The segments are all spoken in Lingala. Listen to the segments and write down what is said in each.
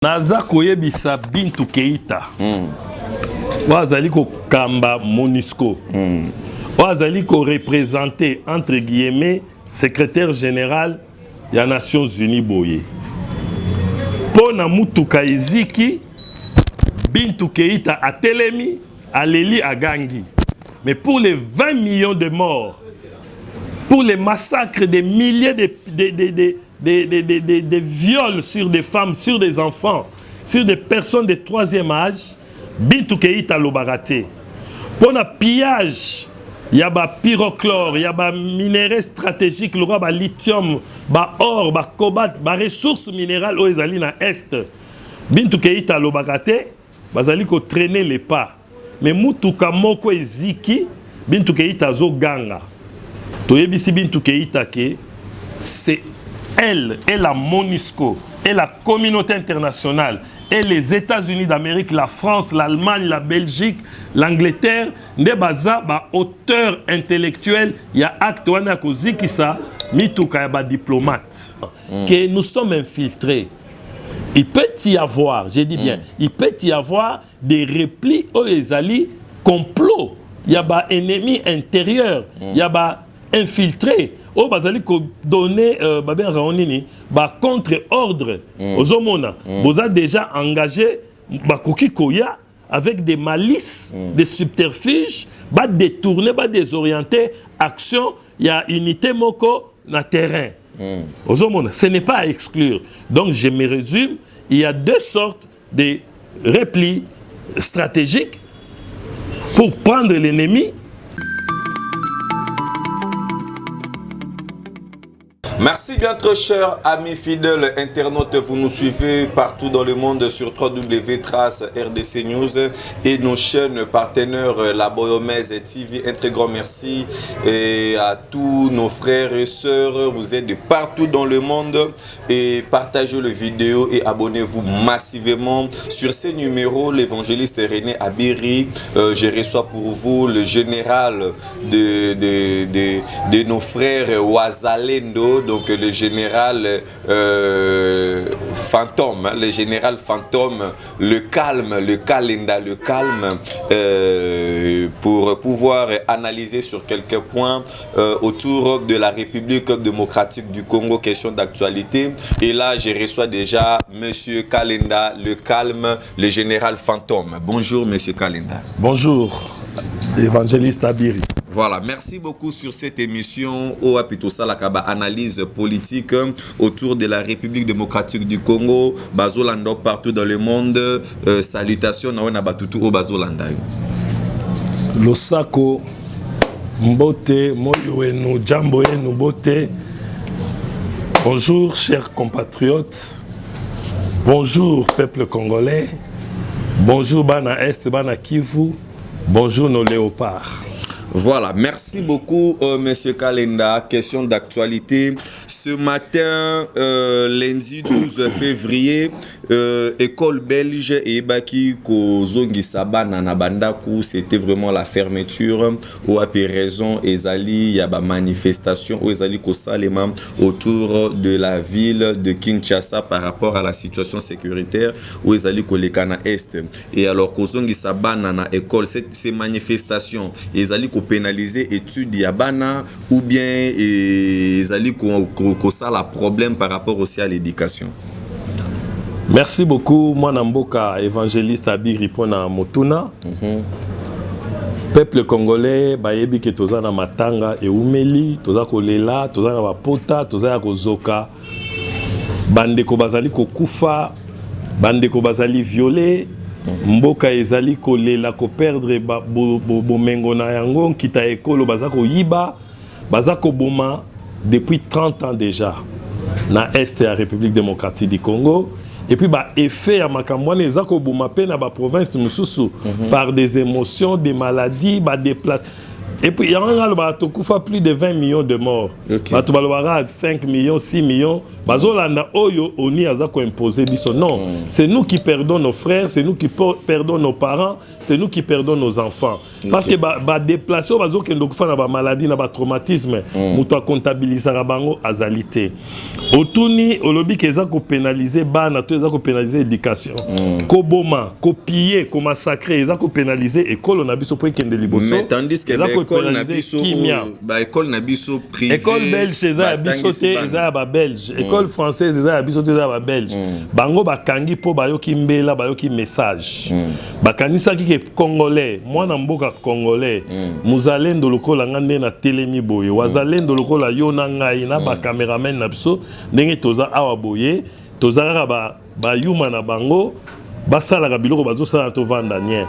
Naza koyebisa Bintou Keïta. Wazali ko kamba Monisco. Wazali ko représenter entre guillemets secrétaire général des Nations Unies boye. Pona mutuka iziki Bintou Keïta a telemi aleli agangi. Mais pour les 20 millions de morts, pour les massacres des milliers de viols sur des femmes, sur des enfants, sur des personnes de troisième âge, Bintou Keïta l'obaraté. Pour le pillage, il y a des pyrochlore, il y a des minéraux stratégiques, le roi lithium, or, cobalt, des ressources minérales aux Alina Est. Bintou Keïta l'obaraté, bazali ko traîner les pas. Mais mutuka moko eziki, Bintou Keïta zo ganga. Toyebisi Bintou Keïta ke c'est elle et la MONUSCO et la communauté internationale et les États-Unis d'Amérique, la France, l'Allemagne, la Belgique, l'Angleterre, ne baza ba auteur intellectuel, il y a acte wana koziki sa mituka ya ba diplomate que nous sommes infiltrés. Il peut y avoir, j'ai dit bien, il peut y avoir des replis aux ezali complot. Il y a ba ennemi intérieur, il y a ba infiltré. Oh, bazali ko donner contre-ordre aux hommes. Vous avez déjà engagé Bakoki Koya avec des malices, des subterfuges, ba détourner, ba désorienter, action, il y a unité moko na terrain. Aux hommes, ce n'est pas à exclure. Donc je me résume, il y a deux sortes de replis stratégiques pour prendre l'ennemi. Merci bien trop chers amis fidèles internautes, vous nous suivez partout dans le monde sur www.trace RDC News et nos chaînes partenaires La Boyomèse TV. Un très grand merci et à tous nos frères et sœurs, vous êtes de partout dans le monde et partagez le vidéo et abonnez-vous massivement sur ces numéros. L'évangéliste René Abiri, je reçois pour vous le général de nos frères Wazalendo. Donc le général fantôme, hein, le général fantôme, le calme, le calenda, le calme, pour pouvoir analyser sur quelques points autour de la République démocratique du Congo, question d'actualité. Et là, je reçois déjà Monsieur Kalenda, le calme, le général fantôme. Bonjour Monsieur Kalenda. Bonjour, évangéliste Abiri. Voilà, merci beaucoup sur cette émission Oapitosa Lakaba, analyse politique autour de la République démocratique du Congo, Bazolando partout dans le monde. Salutations na batutu au Bazolanda. Losako Mbote Moyoenu Jamboenu Bote. Bonjour chers compatriotes. Bonjour peuple congolais. Bonjour Bana Est, Bana Kivu. Bonjour nos léopards. Voilà, merci beaucoup Monsieur Kalenda. Question d'actualité. Ce matin, lundi 12 février, école belge et Baki Kozongi Sabana Nabandaku, c'était vraiment la fermeture. Ou à raison, Ezali, il y a une manifestation où Ezali Kosalema autour de la ville de Kinshasa par rapport à la situation sécuritaire où Ezali Kolekana Est. Et alors Kozongi Sabana na école, ces manifestations, Ezali pénaliser études Yabana ou bien Ezali ça la problème par rapport aussi à l'éducation. Merci beaucoup moi Namboka évangéliste Abiri pona Motuna. Peuple congolais bayebi ke toza na matanga e umeli toza kolela toza na bapota toza ya kozoka bandeko bazali kokufa bandeko bazali violé. Mboka ezali kolela ko perdre bomengo na yango kita ekolo bazako yiba bazako boma depuis 30 ans déjà na Est ya République démocratique du Congo et puis ba effet ya makambwana ezako boma pe na ba province mususu par des émotions, des maladies, ba déplace. Et puis, il y a un plus de 20 millions de morts. Ok. 5 millions, 6 millions. Non, c'est nous qui perdons nos frères, c'est nous qui perdons nos parents, c'est nous qui perdons nos enfants. Parce que déplacer aux maladies, na traumatisme, nous comptabiliser azalité. Autouni, au lobby qui est pénalisé, pénaliser l'éducation. Koboma, copier, massacrer, pénaliser école, on a vu ce point qui est de liboso. Mais tandis que l'école n'a privé. École belge, c'est à belge. École française, c'est à belge. Bango bakangi po bayoki mbela bayoki message. Bakanisa ki congolais, moi na mboka congolais. Muzalendo lokola ngande na telemi boye. Wazalendo lokola yo na ngai na ba cameraman na biso ndenge toza awa boye. Toza ba yuma na bango. Basala biloko bazosala to vandanie.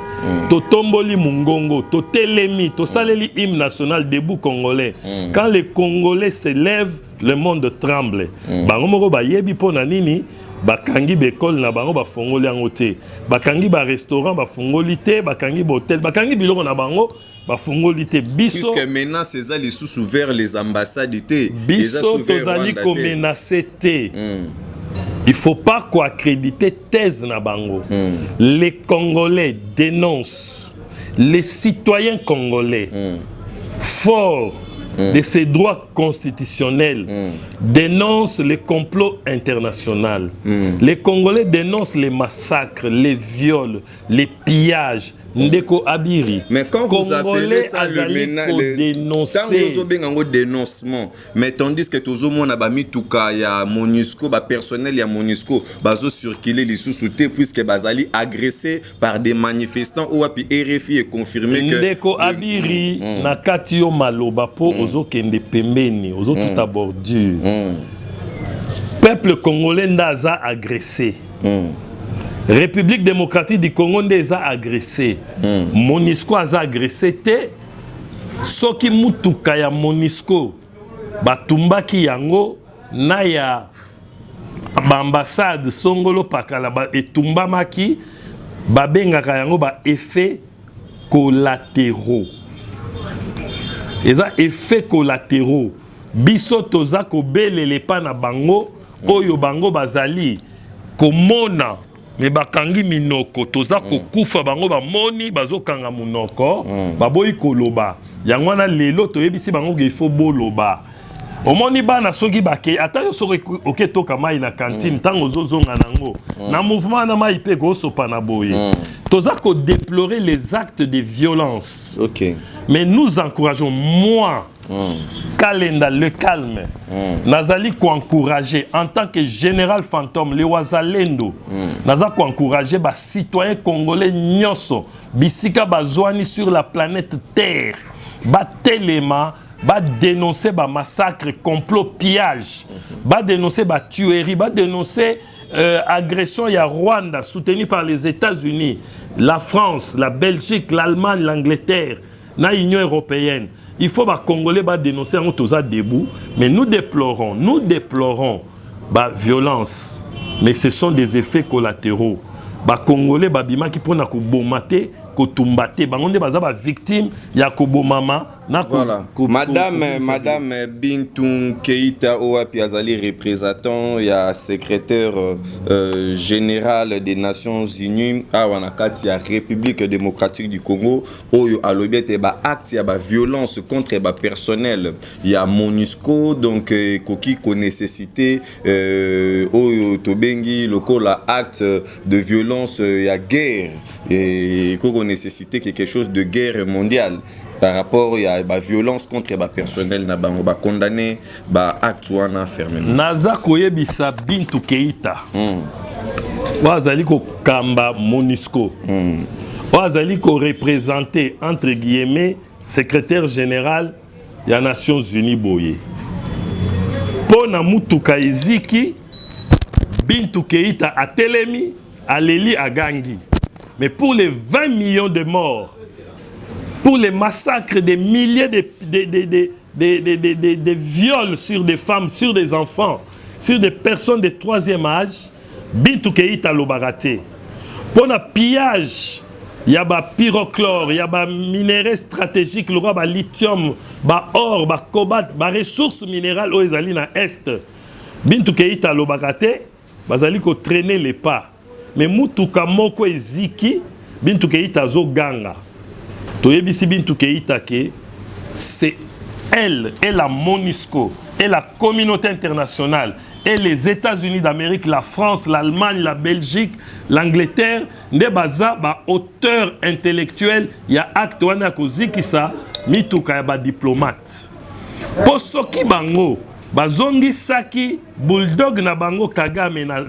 To tomboli mungongo, to telemi, to saleli hymne national debout congolais. Quand les Congolais se lèvent, le monde tremble. Bango moko ba yebi pona nini? Bakangi bekol na bango ba fongoli angote. Bakangi ba restaurant ba fongoli te, bakangi ba hôtel, bakangi biloko na bango ba fongoli te. Biso puisque maintenant c'est ça les sous vers les ambassades te. Biso tozali ko menacer te. Il ne faut pas accréditer thèse na bango. Les Congolais dénoncent, les citoyens congolais forts de ces droits constitutionnels dénoncent les complots internationaux. Les Congolais dénoncent les massacres, les viols, les pillages. Ndeko Abiri. Mais quand vous appelez ça le dénoncement, mais tandis que tout le monde a mis tout cas, il y a MONUSCO, personnel, il y a MONUSCO, bazo circuler les sous-soutés puisque bazali agressé par des manifestants ou puis RFI est confirmé que Ndeko Abiri na katio maloba po ozo kende pembeni, ozo tout à bordure. Peuple congolais ndaza agressé. République démocratique du Congo des a agressé. MONUSCO a agressé. Soki mutuka ya MONUSCO batumbaki yango na ya ambassade Songolo Pakala etumbamaki babengaka yango ba effets collatéraux. Eza effets collatéraux. Biso toza ko belele pa na bango oyo bango bazali komona. Mais bakangi minoko toza kokufa bango bamoni bazokanga munoko baboyi koloba yangwana lelo toyebisi bango ge fo boloba omoni bana soki bake ata yo soki oketoka mai na cantine tango zozonga nango na mouvement na mai pe ko sopa na boye toza ko déplorer les actes de violence. OK. Mais nous encourageons moi Kalenda le calme. Nazali ko encourager en tant que général fantôme le wazalendo. Nazali ko encourager ba citoyens congolais nyonso bisika bazwani sur la planète Terre. Ba telema ba dénoncer ba massacre, complot, pillage. Ba dénoncer ba tuerie, ba dénoncer agression ya Rwanda soutenue par les États-Unis, la France, la Belgique, l'Allemagne, l'Angleterre, la Union européenne. Il faut que les Congolais dénoncer en toza debout, mais nous déplorons la violence, mais ce sont des effets collatéraux. Les Congolais bima qui pona ko bomate, ko tumbate, bangonde bazaba victime ya ko bomama na ko. Voilà. Madame Bintou Keïta Oapi Azali représentant, il y a secrétaire général des Nations Unies à Wanakati, la République démocratique du Congo, oyo alobete ba acte ya ba violence contre ba personnel, il y a MONUSCO donc koki ko nécessité oyo tobengi lokola acte de violence ya guerre et koko nécessité quelque chose de guerre mondiale. Par rapport à la violence contre le personnel, na bango ba condamné ba acte wana fermement. Naza koyebisa Bintou Keïta. Wazali ko kamba MONUSCO. Wazali ko représenter entre guillemets secrétaire général des Nations Unies boye. Pona mutuka iziki Bintou Keïta a telemi aleli agangi. Mais pour les 20 millions de morts, pour les massacres des milliers de viols sur des femmes, sur des enfants, sur des personnes de troisième âge, Bintou Keïta l'obaraté. Pour le pillage, il y a ba pyrochlore, il y a ba minerais stratégiques, le roi ba lithium, ba or, ba cobalt, ba ressources minérales aux ezali na est. Bintu Keïta lobakate, bazali ko traîner les pas. Mais mutuka moko eziki, Bintu Keïta zo ganga. Toyebisi Bintu Keïta ke c'est elle et la MONUSCO et la communauté internationale et les États-Unis d'Amérique, la France, l'Allemagne, la Belgique, l'Angleterre, ne baza ba auteur intellectuel, il y a acte wana koziki sa mituka ya ba diplomate. Posoki bango bazongi saki bulldog na bango Kagame na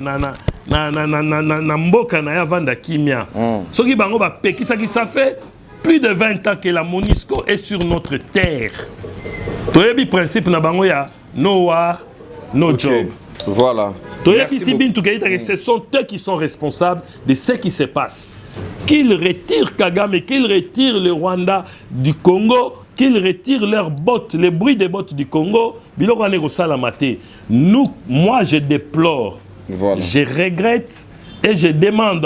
mboka na ya vanda kimia. Soki bango ba pekisaki, ça fait plus de 20 ans que la MONUSCO est sur notre terre. Toyebi principe na bango ya no war, no job. Voilà. Ce sont eux qui sont responsables de ce qui se passe. Qu'ils retirent Kagame, qu'ils retirent le Rwanda du Congo, qu'ils retirent leurs bottes, les bruits des bottes du Congo. Nous, moi, je déplore, voilà. Je regrette et je demande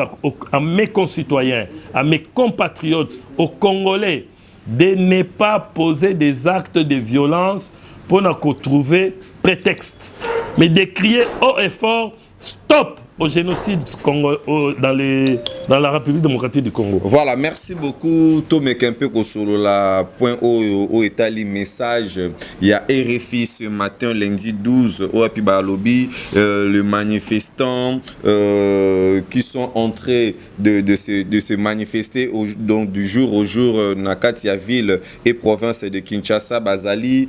à mes concitoyens, à mes compatriotes, aux Congolais, de ne pas poser des actes de violence pour nous trouver prétexte. Mais de crier haut et fort, stop au génocide dans la République démocratique du Congo. Voilà, merci beaucoup. Tomé Kempe sur la point au Italie message. Il y a RFI ce matin, lundi 12, au Apiba Lobby, les manifestants qui sont entrés de se manifester donc du jour au jour dans Katia ville et province de Kinshasa, Bazali,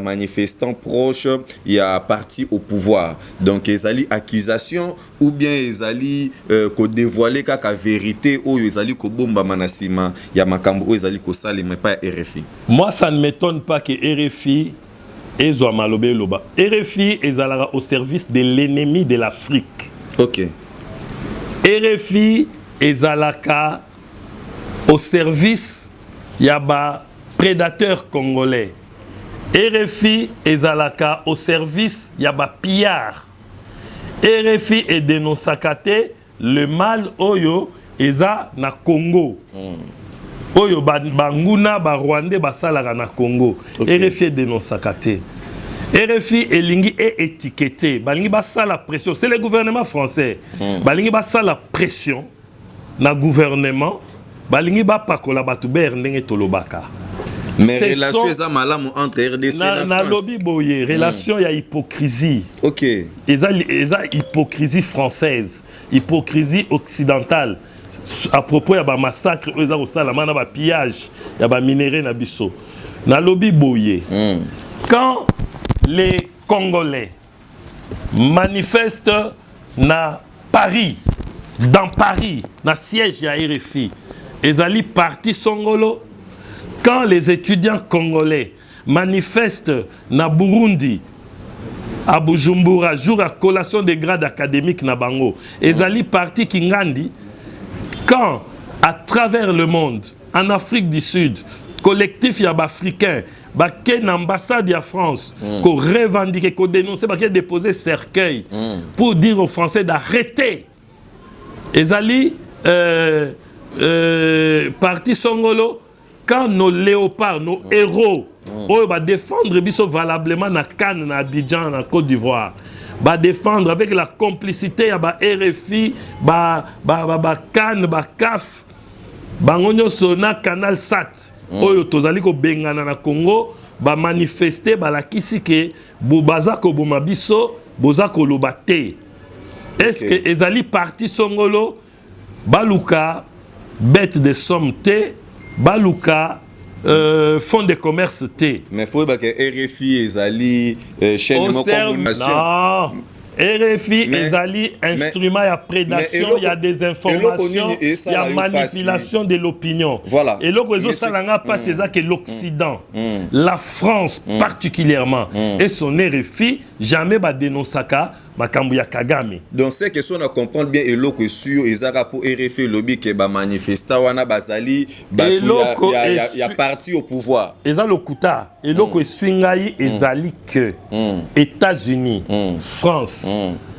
manifestants proches, il y a parti au pouvoir. Donc, ils allaient accusation ou bien ils allaient dévoiler la vérité ou ils allaient bomba manasima ya makambo ou ils allaient sale mais pas RFI. Moi ça ne m'étonne pas que RFI ezo malobe loba. RFI est au service de l'ennemi de l'Afrique. OK. RFI est au service yaba prédateurs congolais. RFI est au service yaba pillard. RFI est dénoncé le mal oyo eza na Congo. Oyo banguna ba Rwandais basalaka na Congo. Okay. RFI est dénoncé. RFI elingi est étiqueté. Balingi basala pression. C'est le gouvernement français. Balingi basala pression na gouvernement. Balingi ba pakola batu ber ndenge tolobaka. Mais relation est malamu entre RDC et la France. Lobby boye, relation ya hypocrisie. OK. Eza hypocrisie française, hypocrisie occidentale. À propos ya ba massacre, eza au salama na ba pillage, ya ba minerais na biso. Na lobby boye. Quand les Congolais manifestent na Paris, dans Paris, na siège ya RFI, ezali parti Songolo. Quand les étudiants congolais manifestent na Burundi, à Bujumbura, jour à collation des grades académiques na Bango, ezali parti Kingandi, quand à travers le monde, en Afrique du Sud, collectif yaba africain, baké ambassade ya France, qu'on revendique, qu'on dénonce, baké déposer cercueil pour dire aux Français d'arrêter. Ezali parti Songolo. Quand nos léopards, nos héros, va défendre valablement na Cannes, na Abidjan, na Côte d'Ivoire, va défendre avec la complicité à RFI, Cannes, CAF, Bangonyo Sona, Canal Sat, Oyo tozali ko bengana na Congo, va manifester, la kisi ke bobaza ko bomabiso, boza ko lobate. Est-ce que ezali parti Songolo, baluka, bête de somme T, baluka fonds de commerce T. Mais il faut que RFI ezali chaîne de communication. Non, RFI ezali instrument ya prédation, il y a des informations, il y a manipulation de l'opinion. Voilà. Et l'autre ça n'a pas c'est ça que l'Occident, la France particulièrement et son RFI jamais va dénoncer makambu ya Kagame. Donc c'est que on comprend bien et l'autre sur ezaka pour RFI lobby que ba manifesta wana bazali il y a parti au pouvoir. Eza lokuta et l'autre swingai ezali que États-Unis, France,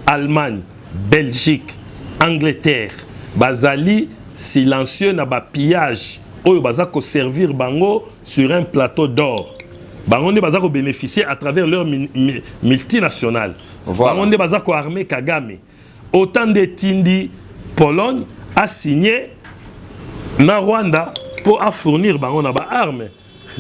Allemagne, Belgique, Angleterre, bazali silencieux na ba pillage oyo baza ko servir bango sur un plateau d'or. Bango ne baza ko bénéficier à travers leur multinationales. Voilà. Bango ne baza ko armée Kagame. Autant de Tindi Pologne a signé na Rwanda pour fournir bango na ba armes.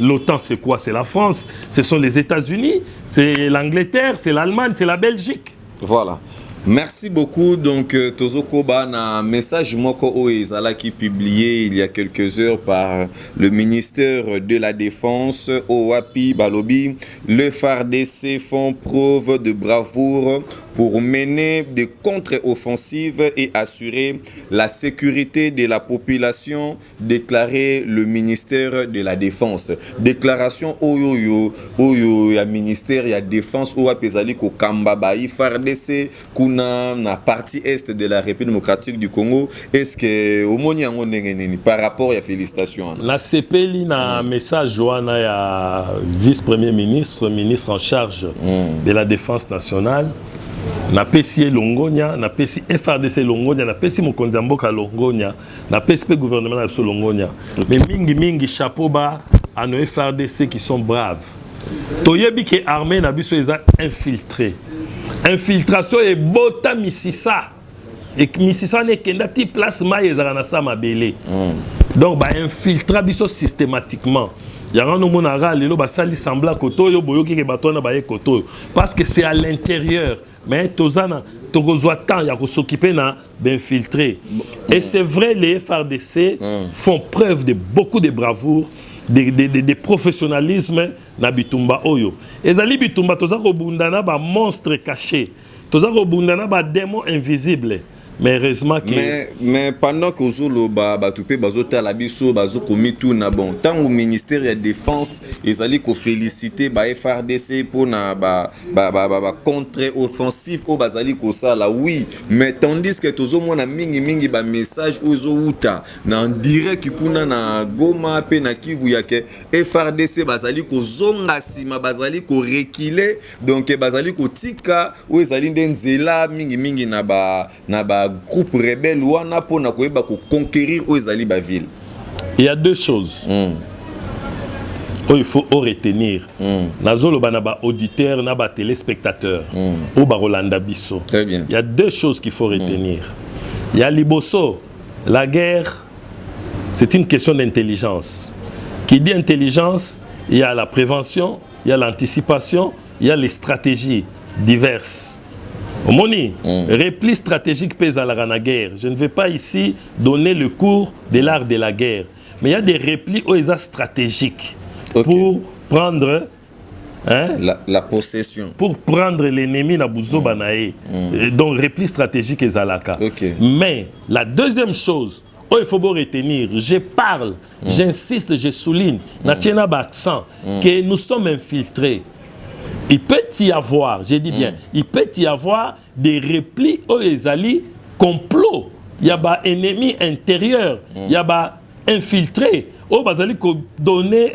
L'OTAN, c'est quoi? C'est la France, ce sont les États-Unis, c'est l'Angleterre, c'est l'Allemagne, c'est la Belgique. Voilà. Merci beaucoup. Donc, Tozo Koba, un message Moko Oezala qui publié il y a quelques heures par le ministère de la Défense, Owapi Balobi. Le FARDC font preuve de bravoure pour mener des contre-offensives et assurer la sécurité de la population, déclaré le ministère de la Défense. Déclaration Oyo, il y a ministère, il y a Défense, Owapi Zali ko Kambabaï, FARDC, na partie est de la République démocratique du Congo. Est-ce que au par rapport à félicitations la CPLI na message joana ya vice-premier ministre, ministre en charge de la défense nationale, na PCI Longonia, na PCI FRDC Longonia, na PCI Mokonzi Mboka Longonia, na PCI gouvernement na Longonia. Mais mingi chapeau bas à nos FRDC qui sont braves. Toyebi que armée na biso eza infiltré. Infiltration et bota misisa. Et misisa ne kendati place ma ezara na sa mabele. Donc ba infiltra biso systématiquement. Yanga no monara lelo ba sali sembla koto yo boyoki ke batona ba ye koto parce que c'est à l'intérieur. Mais tozana tokozwa temps ya ko s'occuper na d'infiltrer. Et c'est vrai les FARDC font preuve de beaucoup de bravoure. De professionnalisme na bitumba oyo. Ezali bitumba toza ko bundana ba monstre caché. Toza ko bundana ba démon invisible. Mais heureusement que mais pendant que Zolo batupé bazota la biso bazoko mitu na bon tant au ministère de la défense ezali ko féliciter ba FRDC pour na ba contre-offensive au bazali ko sala oui mais tandis que tozo mona mingi ba message ozo uta na direct kuna na Goma pe na Kivu yake FRDC bazali ko zonga sima bazali ko reculer donc bazali ko tika ou ezali ndenzela mingi na ba groupe rebelle wana pona koyeba ko conquérir Oezali ba ville. Il y a deux choses. Il faut retenir. Nazolo banaba auditeur na ba téléspectateur ou ba Rolanda Bisso. Très bien. Il y a deux choses qu'il faut retenir. Il y a Liboso, la guerre c'est une question d'intelligence. Qui dit intelligence, il y a la prévention, il y a l'anticipation, il y a les stratégies diverses. Moni, repli stratégique pèse à la guerre. Je ne vais pas ici donner le cours de l'art de la guerre. Mais il y a des replis stratégiques pour prendre la possession. Pour prendre l'ennemi na Bouzo Banae. Donc repli stratégique et Zalaka. Mais la deuxième chose, il faut bien retenir, je parle, j'insiste, je souligne, n'a pas accent, que nous sommes infiltrés. Il peut y avoir, je dis bien, il peut y avoir des replis aux Ezali complot. Il y a des ennemis intérieurs, il y a des infiltrés. Au Bazali ko donner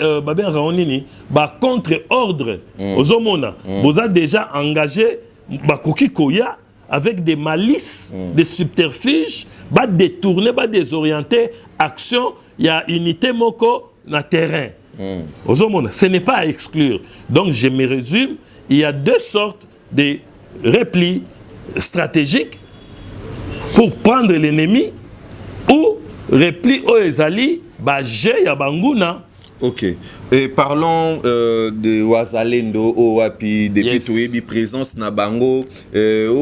contre-ordre aux hommes. Vous avez déjà engagé Bakoki Koya avec des malices, des subterfuges, détourner, désorienter, action, il y a unité moko na terrain. Ce n'est pas à exclure. Donc je me résume, il y a deux sortes de replis stratégiques pour prendre l'ennemi ou replis Oezali, Bajé Yabanguna. Ok. Et parlons de Wazalendo, Owapi, depuis Toyebi présence na bango,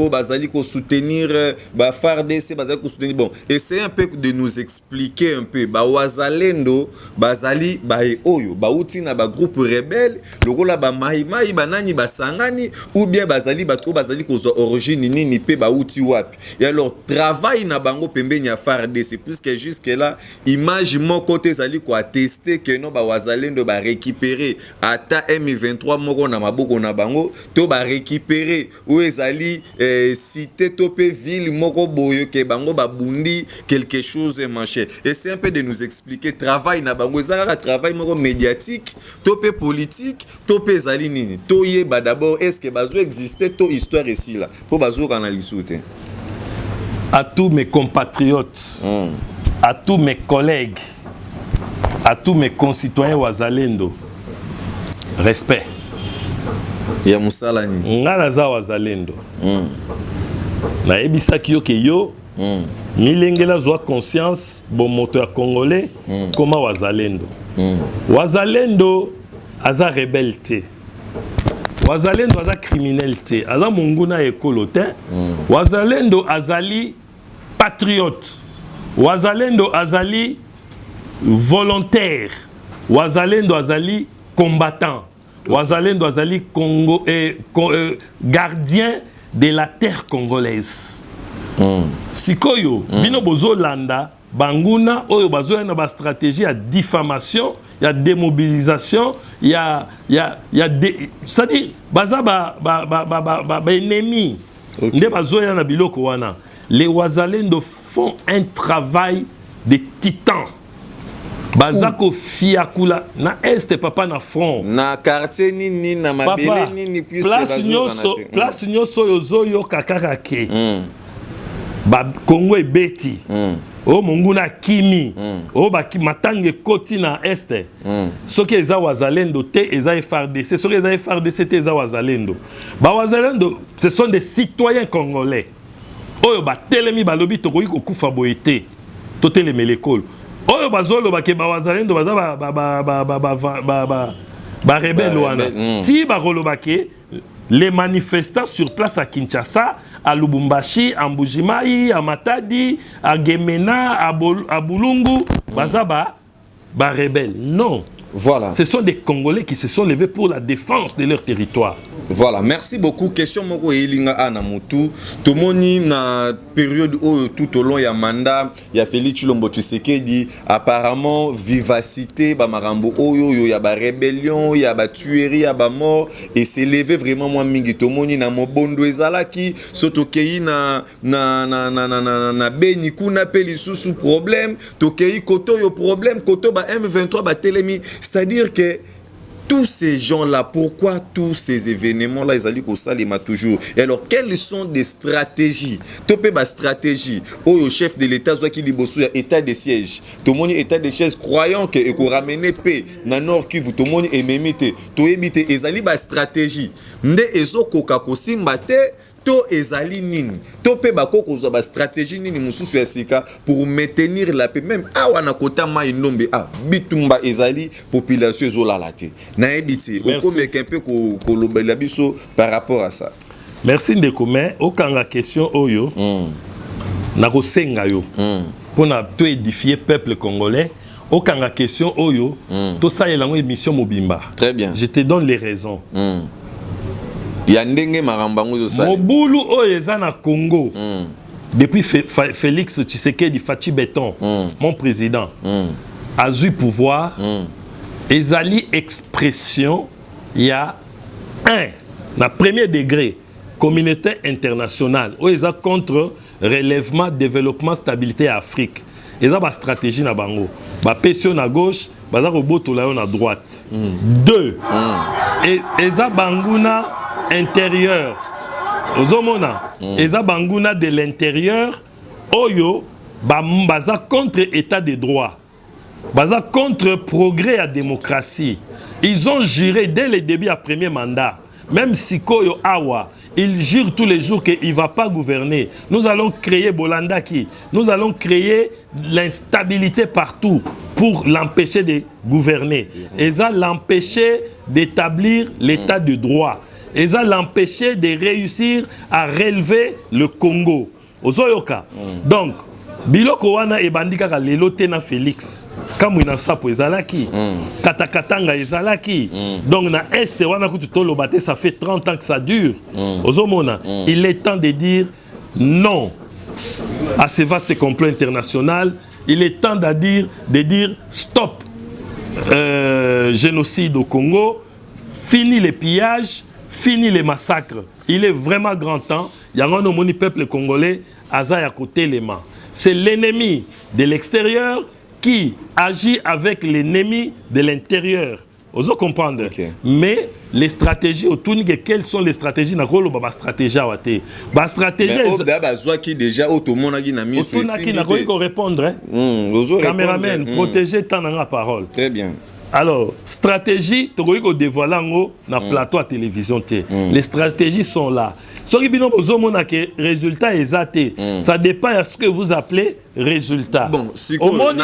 Bazali ko soutenir, FARDC Bazali ko soutenir. Bon, essayez un peu de nous expliquer un peu. Wazalendo, Bazali, Oyo, Bauti na groupe rebelle, lokola Maïmaï, Banani, Basangani, ou bien Bazali, Bazali ko origine nini pe Bauti wapi. Et alors, travail na bango pembe nya FARDC, puisque jusque là, image mon côté Zali ko attester que non, Wazalendo récupérer ata M23 moko na maboko na bango to récupérer ou ezali cité topé ville moko boyo ke bango babundi quelque chose manché. Et c'est un peu de nous expliquer travail na bango ezaka travail moko médiatique topé politique topé ezali nini to yeba d'abord est-ce que bazo exister to histoire ici là pour bazo analyser. À tous mes compatriotes à tous mes collègues, à tous mes concitoyens wazalendo, respect. Ya musalani. Nga naza wazalendo. Na ebisaki yo ke yo, milengela zwa conscience bon moto ya congolais koma wazalendo. Wazalendo aza rebelle te. Wazalendo aza criminel te. Aza munguna ekolo te. Wazalendo azali patriote. Wazalendo azali volontaire. Wazalendo azali combattant. Wazalendo azali gardien de la terre congolaise. Sikoyo, bino bozolanda, banguna, oyo bazoya na ba stratégie ya diffamation, ya démobilisation, c'est-à-dire, baza ba ennemi. Nde bazoya na biloko wana. Les Wazalendo font un travail de titan. Bazako fiakula na este papa na front na quartier nini na mabele nini puis place nyoso yozoyo kakaka ke ba Congo ebeti o monguna kimi o ba matange koti na este soki eza wazalendo te eza FARDC soki eza FARDC te eza wazalendo ba wazalendo ce sont des citoyens congolais oyo ba telemi balobi tokoki kokufa boye te to telemi l'école. Oyo bazolo ba ke ba wazalendo baza ba rebelle wana ti ba roloba ke les manifestants sur place à Kinshasa, à Lubumbashi, à Mbujimai, à Matadi, à Gemena, à Bulungu, baza ba rebelle. Non. Voilà. Ce sont des Congolais qui se sont levés pour la défense de leur territoire. Voilà, merci beaucoup. Question moko elinga ana mutu. Tomoni na période où tout au long ya mandat, ya Félix Tshilombo Tshisekedi, apparemment vivacité ba marambo oyo ya ba rébellion, ya ba tuerie, ya ba mort et s'est levé vraiment moi mingi tomoni na mobondo ezalaki sotokei na beni kuna peli sous problème, tokei koto yo problème, koto ba M23 ba telemi. C'est-à-dire que tous ces gens-là, pourquoi tous ces événements-là, ils allaient au Salima toujours. Et alors, quelles sont des stratégies? Topé ma stratégie. Au chef de l'État, soit qui libossou, état de siège. Tout le monde état de siège, croyant que et qu'on ramène paix dans le Nord Kivu, tout le monde est mémité. Tout évité. Ils allaient ma stratégie. Nde ezo koka kosimbate. To ezali nini to pe bako kozwa ba stratégie nini mususu ya sika pour maintenir la paix même awa na kota mai nombe bitumba ezali population ezolala te na ebiti okomeka un peu ko lobela biso par rapport à ça. Merci ndeko mais okanga question oyo na kosenga yo pona to édifier peuple congolais okanga question oyo to salela ngo émission mobimba. Très bien. Je te donne les raisons. Mobulu oyo na Congo depuis Félix Tshisekedi Fachi Béton mon président a eu pouvoir ezali expression il y a na premier degré communauté internationale oyo eza contre relèvement développement stabilité à Afrique eza ba stratégie na bango ba pesio na gauche baza kobotola yo na droite 2 et eza banguna intérieur ozomona eza banguna de l'intérieur oyo baza contre état de droit baza contre progrès à démocratie. Ils ont juré dès le début à premier mandat, même si Koyo Awa il jure tous les jours qu'il ne va pas gouverner. Nous allons créer Bolandaki, nous allons créer l'instabilité partout pour l'empêcher de gouverner. Et ça l'empêcher d'établir l'état de droit. Et ça l'empêcher de réussir à relever le Congo. Ozoyoka. Donc, biloko wana ebandika ka lelo te na Félix. Kamwina sapo ezalaki. Katakatanga ezalaki. Donc na este wana kutu tolobate ça fait 30 ans que ça dure. Ozomona, il est temps de dire non à ce vaste complot international. Il est temps de dire stop génocide au Congo. Fini les pillages. Fini les massacres. Il est vraiment grand temps. Il y a un moni peuple congolais, Aza côté les mains. C'est l'ennemi de l'extérieur qui agit avec l'ennemi de l'intérieur. Ozo comprendre. Okay. Mais les stratégies autour de quelles sont les stratégies na kolo ba stratégie à waté. Ba stratégie qui déjà tout le monde a mis sur qui n'a pas répondre. Caméraman, protéger tant la parole. Très bien. Alors, stratégie, tu peux dévoiler dans le plateau à télévision. Les stratégies sont là. Ce qui est résultat exact, ça dépend de ce que vous appelez résultat. Bon, si au monde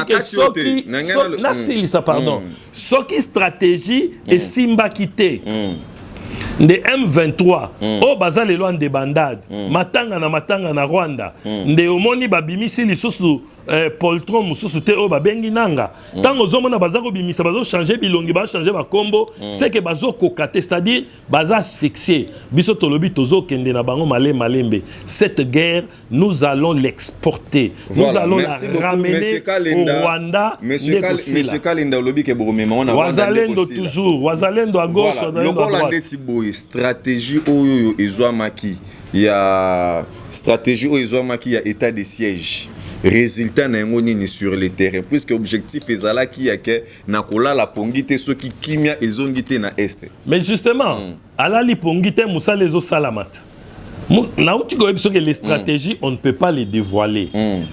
pardon. Ce qui stratégie est simba quitté. De M23 o bazali loin de bandade matanga na Rwanda nde omoni babimisi lisusu poltron mususu te o babengi nanga tango zomona bazako bimisa bazo changer bilongi ba changer ba kombo c'est que bazo kokate, c'est-à-dire baza asphyxier biso tolobi tozo kende na bango malembe. Cette guerre nous allons l'exporter, nous allons la ramener au Rwanda. Monsieur Kalinda lobi ke boromema on a Wazalendo toujours, Wazalendo à gauche, Wazalendo à droite. Stratégie oyo ezwamaki ya stratégie oyo ezwamaki ya état de siège. Résultat na yango nini sur le terrain, puisque objectif ezalaki ya ke na kolala pongite soki kimia ezongite na este. Mais justement, alali pongite musala ezo salamat. Les stratégies, on ne peut pas les dévoiler.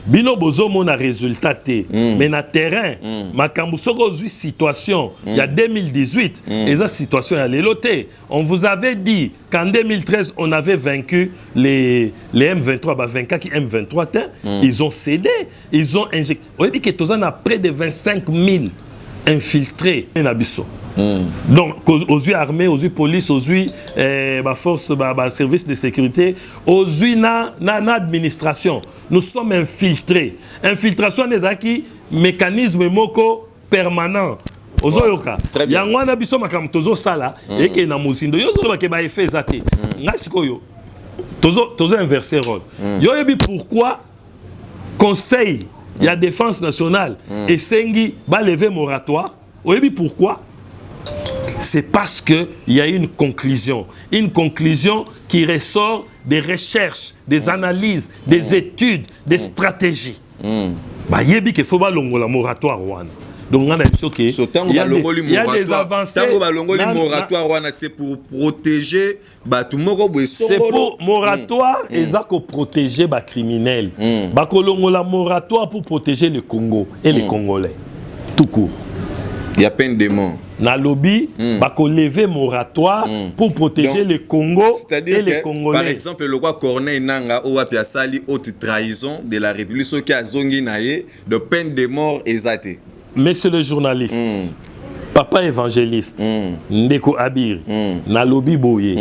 Bino bozo mona résultat té. Mais na terrain, makambu soko zui situation, il y a 2018, et cette situation à l'éloté. On vous avait dit qu'en 2013, on avait vaincu les M23, bah 24 qui M23, ils ont cédé, ils ont injecté. On dit que Tozan a près de 25 000 infiltrés en Abisso. Donc, aux yeux armés, aux yeux police, aux yeux force, service de sécurité, aux yeux administration, nous sommes infiltrés. Infiltration est qui mécanisme moko permanent. Ozoyoka. Yangwana biso makam tozo sala et que na musindo yo zo ba ke ba effet zate. Ngasikoyo. Tozo inverser rôle. Yo yebi pourquoi conseil il y a défense nationale et sengi ba lever moratoire. Oyebi pourquoi? C'est parce qu'il y a une conclusion qui ressort des recherches, des analyses, des études, des stratégies. Bah yebi que faut ba longola moratoire wana. Donc on a il y a des avancées. C'est pour protéger c'est pour moratoire et ça pour protéger les criminels. Bah kolongola moratoire pour protéger le Congo et les Congolais. Tout court. Il y a peine de mort. Na lobby, bako lever moratoire pour protéger le Congo et les Congolais. Par exemple, le roi Corneille Nanga ou a sali haute trahison de la République, ce qui a zongi naé de peine de mort exacte. Monsieur le journaliste, papa évangéliste, Ndeko Abir, na lobby boye,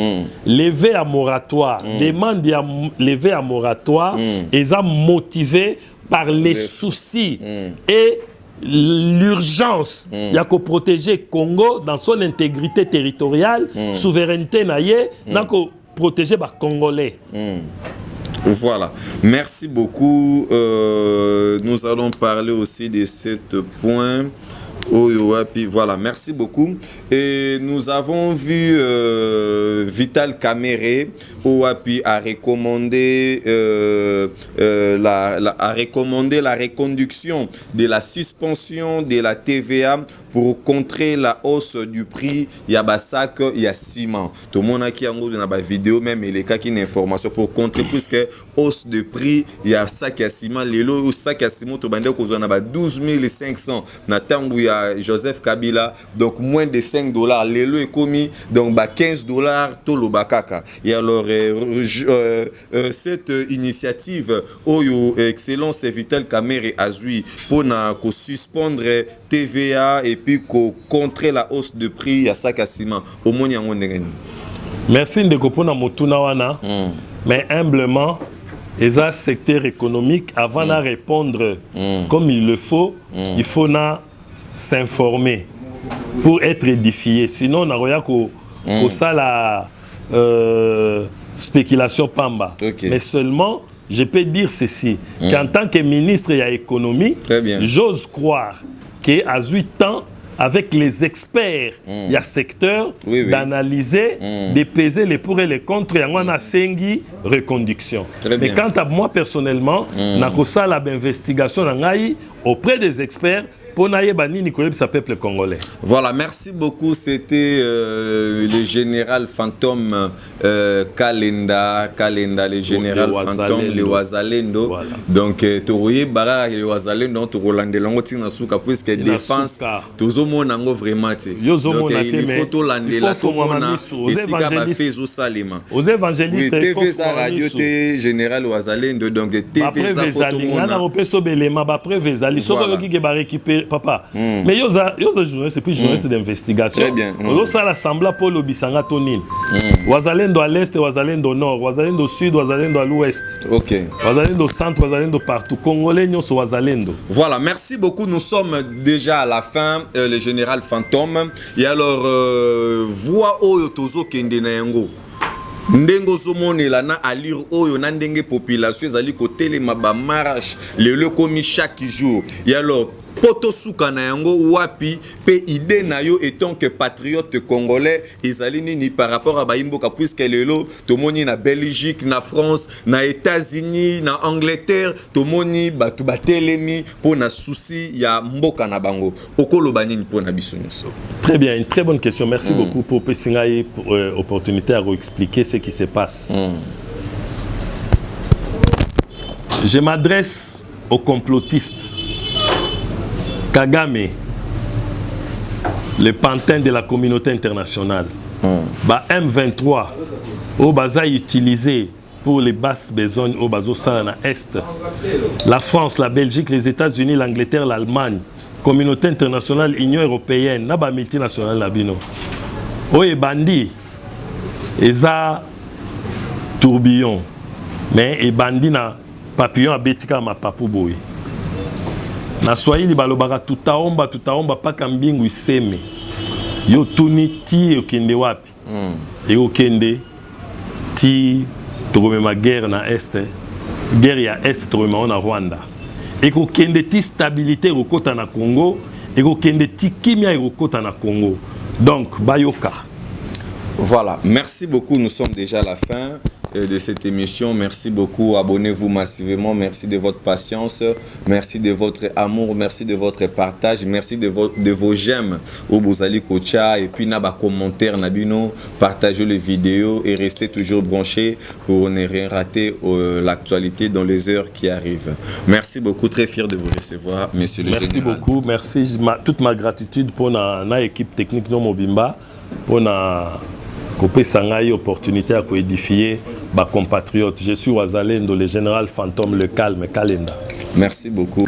lever à moratoire, demande à lever à moratoire, et ça motivé par les soucis et l'urgence, il y a qu'à protéger Congo dans son intégrité territoriale, souveraineté naïe, il y a qu'à protéger les Congolais. Voilà, merci beaucoup. Nous allons parler aussi de ce point. Voilà, merci beaucoup. Et nous avons vu Vital Kamere a recommandé la reconduction de la suspension de la TVA pour contrer la hausse du prix. Il y a basak, il y a ciment. Tout le monde qui a une vidéo même et les cas qui ont une information pour contrer puisque hausse de prix, il y a sac à ciment, les lots sac à ciment, tout le monde a 12 500. Natangu il y a Joseph Kabila, donc moins de $5. Les lots est commis, donc $15 tout le bakaka. Et alors, cette initiative, Excellence Vital Kamere Azui, pour suspendre TVA et puis contrer la hausse de prix à sac à ciment. Au moins, il y a un merci de Kopona Motunawana, mais humblement, les secteur économique, avant de répondre comme il le faut, il faut s'informer pour être édifié. Sinon, on a ça la spéculation pamba. Okay. Mais seulement, je peux dire ceci, qu'en tant que ministre de l'économie, j'ose croire qu'il a eu temps avec les experts il y a secteur d'analyser, de peser les pour et les contre et on a sengi reconduction. Mais quant à moi personnellement, n'a que ça l'investigation auprès des experts pour naïeba nini koyebisa peuple congolais. Voilà, merci beaucoup. C'était le général fantôme Kalenda, le général fantôme, le Wazalendo. Voilà. Donc, Tourouye Bara, le Wazalendo, Tourolande Lango Tinasuka, puisque défense, tout monde nango vraiment. Donc, il faut tout lander la tout monde. Et si Kaba fait au Salima. Aux évangélistes, TV sa radio, T général Wazalendo, donc TV sa photo monde. Après Vezali, qui va récupérer papa. Mais yo za journaliste, c'est plus journaliste d'investigation. Très bien. Yo ça l'assemblée pour le Bisanga Tonil. Wazalendo à l'est, Wazalendo au nord, Wazalendo au sud, Wazalendo à l'ouest. OK. Wazalendo au centre, Wazalendo partout. Congolais nous sur Wazalendo. Voilà, merci beaucoup. Nous sommes déjà à la fin, le général fantôme. Et alors voix oyo tozo kende na yango. Ndengo zomonela na alire oyo na ndenge population ezali kotelema ba marche le komi chaque jour. Et alors poto suka na yango wapi pe idée na yo étant que patriote congolais ezali nini par rapport à baimboka puisque lelo tomoni na Belgique, na France, na États-Unis, na Angleterre tomoni batu batelemi pour na souci ya mboka na bango okoloba nini pour na biso nyonso. Très bien, une très bonne question. Merci beaucoup pour Pessingaï pour opportunité à expliquer ce qui se passe. Je m'adresse aux complotistes. Kagame, le pantin de la communauté internationale, M23, au Baza utilisé pour les basses besognes au Bazo Sana Est, la France, la Belgique, les États-Unis, l'Angleterre, l'Allemagne, communauté internationale, Union européenne, naba multinationale labino. Oye bandi, eza tourbillon, mais e bandi na papillon abetika ma papu boy. Na Swahili balobaka tutaomba paka mbingu iseme. Yo tuni ti okende wapi? E okende ti togomema guerre na Est. Guerre ya Est togomema na Rwanda. E okende ti stabilité ekokota na Congo, e okende ti kimia ekokota na Congo. Donc bayoka. Voilà, merci beaucoup, nous sommes déjà à la fin de cette émission. Merci beaucoup, abonnez-vous massivement, merci de votre patience, merci de votre amour, merci de votre partage, merci de vos j'aime au Bouzali Kocha et puis naba commentaire nabino, partagez les vidéos et restez toujours branchés pour ne rien rater l'actualité dans les heures qui arrivent. Merci beaucoup, très fier de vous recevoir, monsieur le général. Merci beaucoup, merci toute ma gratitude pour na équipe technique non Mobimba pour na Kopé Sangaï opportunité à coédifier ma compatriote. Je suis Wazalendo, le général fantôme, le calme, Kalenda. Merci beaucoup.